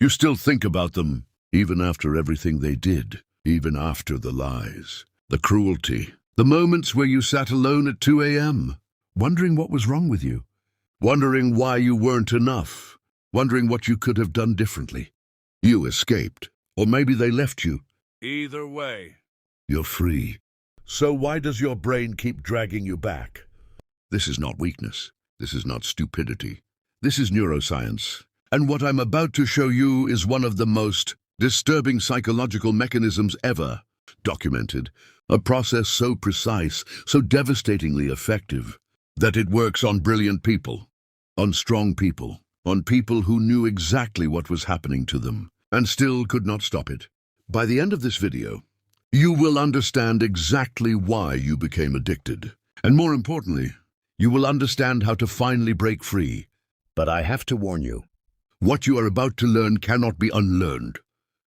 You still think about them, even after everything they did, even after the lies, the cruelty, the moments where you sat alone at 2 a.m., wondering what was wrong with you, wondering why you weren't enough, wondering what you could have done differently. You escaped, or maybe they left you. Either way, you're free. So why does your brain keep dragging you back? This is not weakness. This is not stupidity. This is neuroscience. And what I'm about to show you is one of the most disturbing psychological mechanisms ever documented. A process so precise, so devastatingly effective, that it works on brilliant people, on strong people, on people who knew exactly what was happening to them, and still could not stop it. By the end of this video, you will understand exactly why you became addicted. And more importantly, you will understand how to finally break free. But I have to warn you, what you are about to learn cannot be unlearned.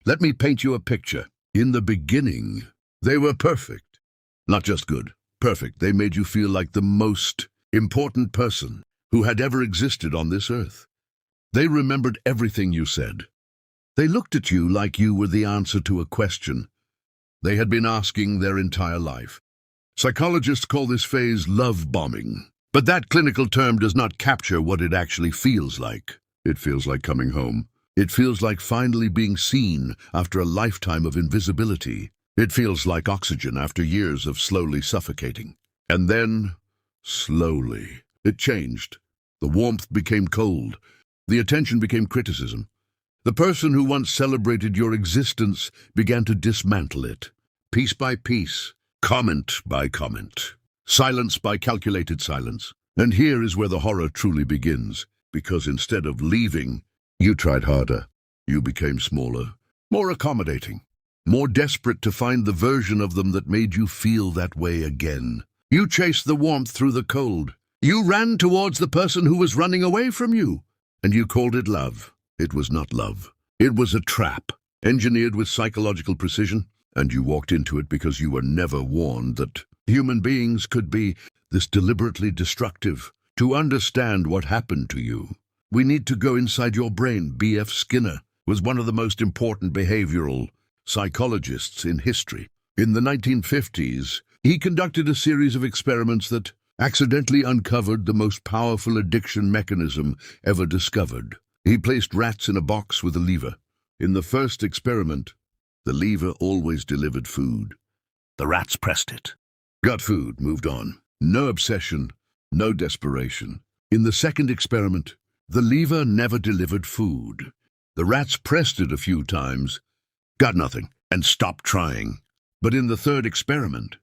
Let me paint you a picture. In the beginning, they were perfect. Not just good, perfect. They made you feel like the most important person who had ever existed on this earth. They remembered everything you said. They looked at you like you were the answer to a question they had been asking their entire life. Psychologists call this phase love bombing, but that clinical term does not capture what it actually feels like. It feels like coming home. It feels like finally being seen after a lifetime of invisibility. It feels like oxygen after years of slowly suffocating. And then, slowly, it changed. The warmth became cold. The attention became criticism. The person who once celebrated your existence began to dismantle it, piece by piece, comment by comment, silence by calculated silence. And here is where the horror truly begins, because instead of leaving, you tried harder. You became smaller, more accommodating, more desperate to find the version of them that made you feel that way again. You chased the warmth through the cold. You ran towards the person who was running away from you, and you called it love. It was not love. It was a trap, engineered with psychological precision, and you walked into it because you were never warned that human beings could be this deliberately destructive. To understand what happened to you, we need to go inside your brain. B.F. Skinner was one of the most important behavioral psychologists in history. In the 1950s, he conducted a series of experiments that accidentally uncovered the most powerful addiction mechanism ever discovered. He placed rats in a box with a lever. In the first experiment, the lever always delivered food. The rats pressed it. Got food, moved on. No obsession, no desperation. In the second experiment, the lever never delivered food. The rats pressed it a few times, got nothing, and stopped trying. But in the third experiment,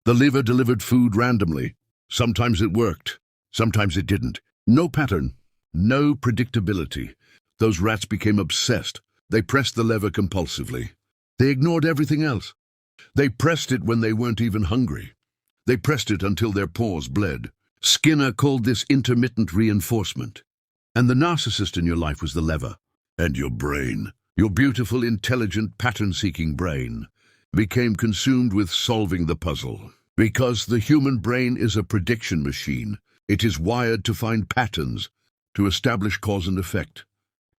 the lever delivered food randomly. Sometimes it worked, sometimes it didn't. No pattern. No predictability. Those rats became obsessed. They pressed the lever compulsively. They ignored everything else. They pressed it when they weren't even hungry. They pressed it until their paws bled. Skinner called this intermittent reinforcement. And the narcissist in your life was the lever. And your brain, your beautiful, intelligent, pattern-seeking brain, became consumed with solving the puzzle. Because the human brain is a prediction machine. It is wired to find patterns, to establish cause and effect,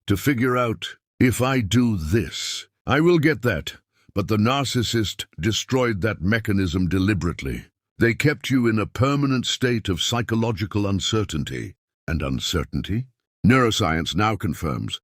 to figure out, if I do this, I will get that. But the narcissist destroyed that mechanism deliberately. They kept you in a permanent state of psychological uncertainty. And uncertainty, neuroscience now confirms,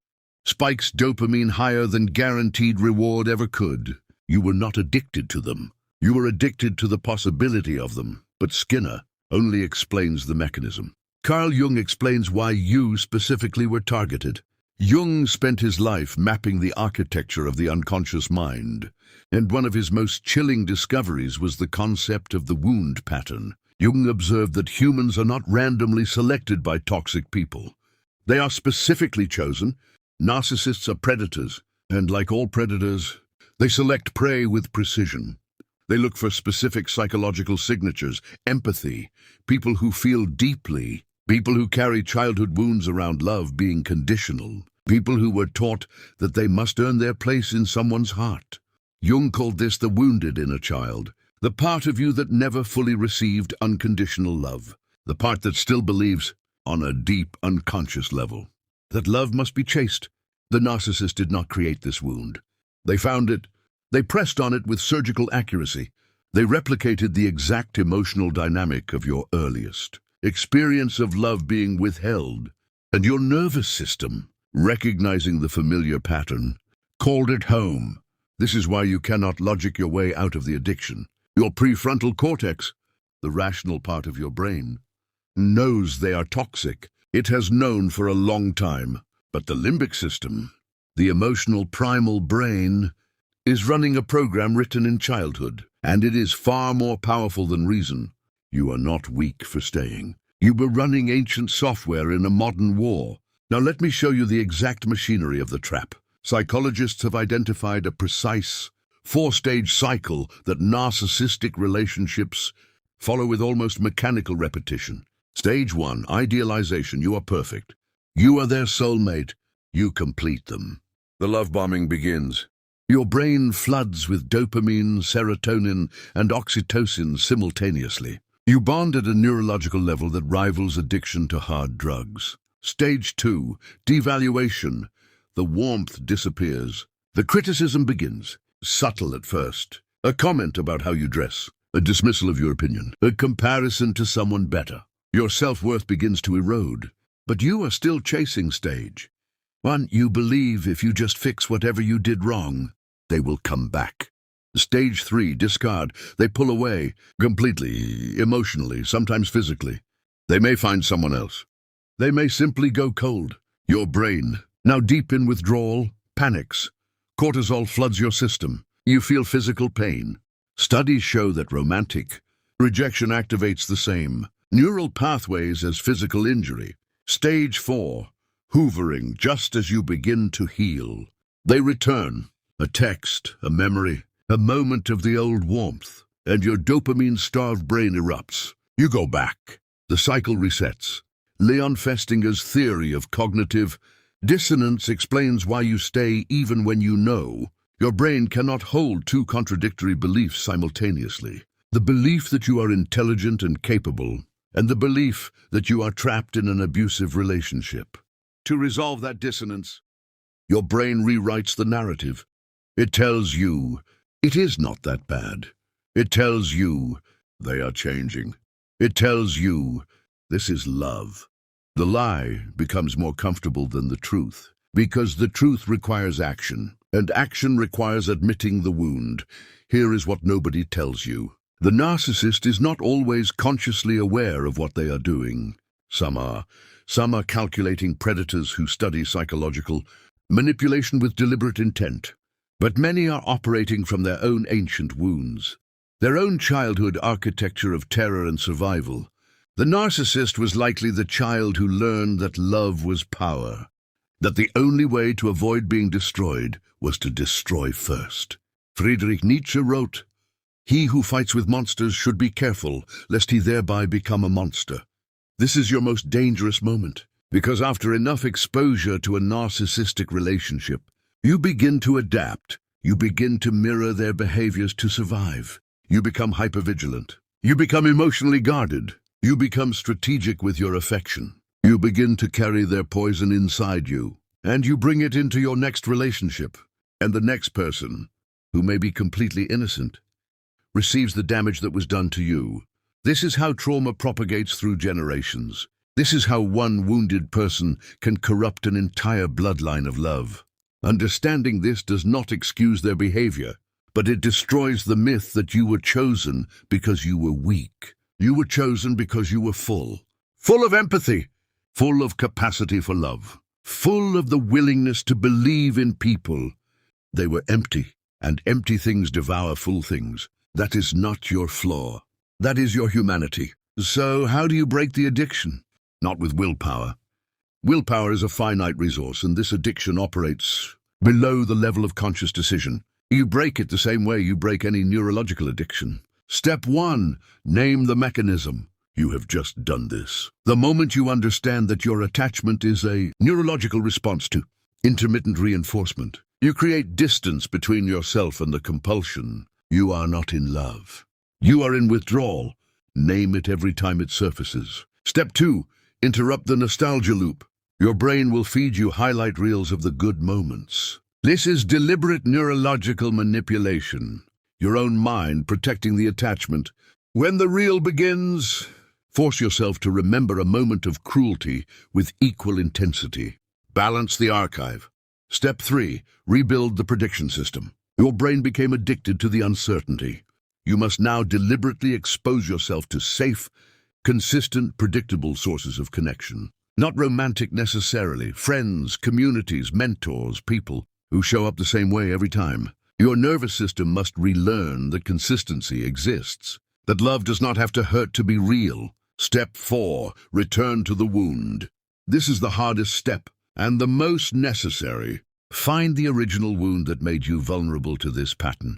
spikes dopamine higher than guaranteed reward ever could. You were not addicted to them. You were addicted to the possibility of them. But Skinner only explains the mechanism. Carl Jung explains why you specifically were targeted. Jung spent his life mapping the architecture of the unconscious mind, and one of his most chilling discoveries was the concept of the wound pattern. Jung observed that humans are not randomly selected by toxic people. They are specifically chosen. Narcissists are predators, and like all predators, they select prey with precision. They look for specific psychological signatures, empathy, people who feel deeply, people who carry childhood wounds around love being conditional, people who were taught that they must earn their place in someone's heart. Jung called this the wounded inner child, the part of you that never fully received unconditional love, the part that still believes, on a deep, unconscious level, that love must be chased, The narcissist did not create this wound. They found it. They pressed on it with surgical accuracy. They replicated the exact emotional dynamic of your earliest experience of love being withheld, and your nervous system, recognizing the familiar pattern, called it home. This is why you cannot logic your way out of the addiction. Your prefrontal cortex, the rational part of your brain, knows they are toxic. It has known for a long time. But the limbic system, the emotional primal brain, is running a program written in childhood, and it is far more powerful than reason. You are not weak for staying. You were running ancient software in a modern war. Now let me show you the exact machinery of the trap. Psychologists have identified a precise four-stage cycle that narcissistic relationships follow with almost mechanical repetition. Stage 1, idealization. You are perfect. You are their soulmate. You complete them. The love bombing begins. Your brain floods with dopamine, serotonin, and oxytocin simultaneously. You bond at a neurological level that rivals addiction to hard drugs. Stage 2, devaluation. The warmth disappears. The criticism begins, subtle at first. A comment about how you dress, a dismissal of your opinion, a comparison to someone better. Your self-worth begins to erode. But you are still chasing stage 1. You believe if you just fix whatever you did wrong, they will come back. Stage 3, discard. They pull away, completely, emotionally, sometimes physically. They may find someone else. They may simply go cold. Your brain, now deep in withdrawal, panics. Cortisol floods your system. You feel physical pain. Studies show that romantic rejection activates the same neural pathways as physical injury. Stage 4, hoovering. Just as you begin to heal, they return. A text, a memory, a moment of the old warmth, and your dopamine-starved brain erupts. You go back. The cycle resets. Leon Festinger's theory of cognitive dissonance explains why you stay even when you know. Your brain cannot hold two contradictory beliefs simultaneously. The belief that you are intelligent and capable, and the belief that you are trapped in an abusive relationship. To resolve that dissonance, your brain rewrites the narrative. It tells you, it is not that bad. It tells you, they are changing. It tells you, this is love. The lie becomes more comfortable than the truth, because the truth requires action, and action requires admitting the wound. Here is what nobody tells you. The narcissist is not always consciously aware of what they are doing. Some are calculating predators who study psychological manipulation with deliberate intent. But many are operating from their own ancient wounds, their own childhood architecture of terror and survival. The narcissist was likely the child who learned that love was power, that the only way to avoid being destroyed was to destroy first. Friedrich Nietzsche wrote, "He who fights with monsters should be careful, lest he thereby become a monster." This is your most dangerous moment, because after enough exposure to a narcissistic relationship, you begin to adapt. You begin to mirror their behaviors to survive. You become hypervigilant. You become emotionally guarded. You become strategic with your affection. You begin to carry their poison inside you, and you bring it into your next relationship. And the next person, who may be completely innocent, receives the damage that was done to you. This is how trauma propagates through generations. This is how one wounded person can corrupt an entire bloodline of love. Understanding this does not excuse their behavior, but it destroys the myth that you were chosen because you were weak. You were chosen because you were full of empathy, full of capacity for love, full of the willingness to believe in people. They were empty, and empty things devour full things. That is not your flaw. That is your humanity. So how do you break the addiction? Not with willpower. Willpower is a finite resource, and this addiction operates below the level of conscious decision. You break it the same way you break any neurological addiction. Step 1, name the mechanism. You have just done this. The moment you understand that your attachment is a neurological response to intermittent reinforcement, you create distance between yourself and the compulsion. You are not in love. You are in withdrawal. Name it every time it surfaces. Step 2, interrupt the nostalgia loop. Your brain will feed you highlight reels of the good moments. This is deliberate neurological manipulation, your own mind protecting the attachment. When the reel begins, force yourself to remember a moment of cruelty with equal intensity. Balance the archive. Step 3. Rebuild the prediction system. Your brain became addicted to the uncertainty. You must now deliberately expose yourself to safe, consistent, predictable sources of connection. Not romantic necessarily, friends, communities, mentors, people who show up the same way every time. Your nervous system must relearn that consistency exists, that love does not have to hurt to be real. Step 4. Return to the wound. This is the hardest step and the most necessary. Find the original wound that made you vulnerable to this pattern.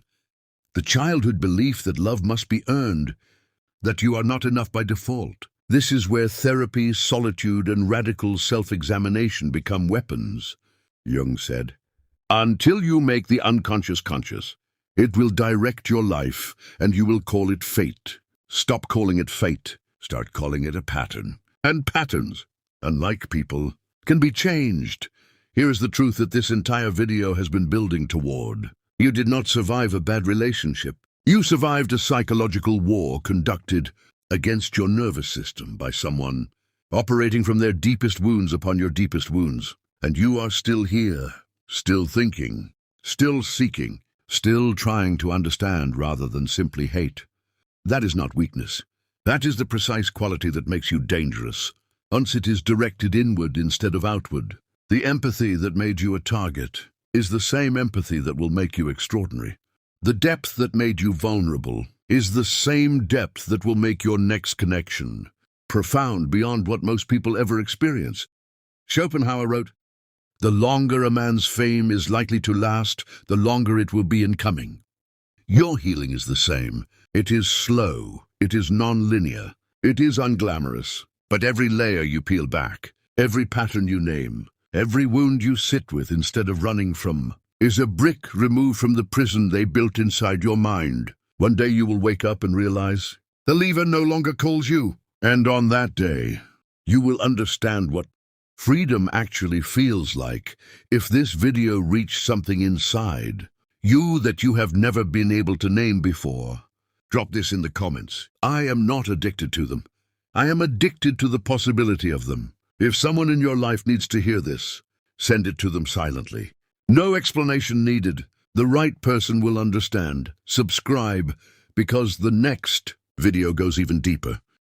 The childhood belief that love must be earned, that you are not enough by default. This is where therapy, solitude, and radical self-examination become weapons. Jung said, "Until you make the unconscious conscious, it will direct your life, and you will call it fate. Stop calling it fate. Start calling it a pattern. And patterns, unlike people, can be changed." Here is the truth that this entire video has been building toward. You did not survive a bad relationship. You survived a psychological war conducted against your nervous system by someone operating from their deepest wounds upon your deepest wounds. And you are still here, still thinking, still seeking, still trying to understand rather than simply hate. That is not weakness. That is the precise quality that makes you dangerous. Once it is directed inward instead of outward. The empathy that made you a target is the same empathy that will make you extraordinary. The depth that made you vulnerable is the same depth that will make your next connection profound beyond what most people ever experience. Schopenhauer wrote, "The longer a man's fame is likely to last, the longer it will be in coming." Your healing is the same. It is slow, it is non-linear, it is unglamorous, but every layer you peel back, every pattern you name, every wound you sit with instead of running from, is a brick removed from the prison they built inside your mind. One day you will wake up and realize the lever no longer calls you. And on that day, you will understand what freedom actually feels like if this video reached something inside you that you have never been able to name before. Drop this in the comments. I am not addicted to them. I am addicted to the possibility of them. If someone in your life needs to hear this, send it to them silently. No explanation needed. The right person will understand. Subscribe, because the next video goes even deeper.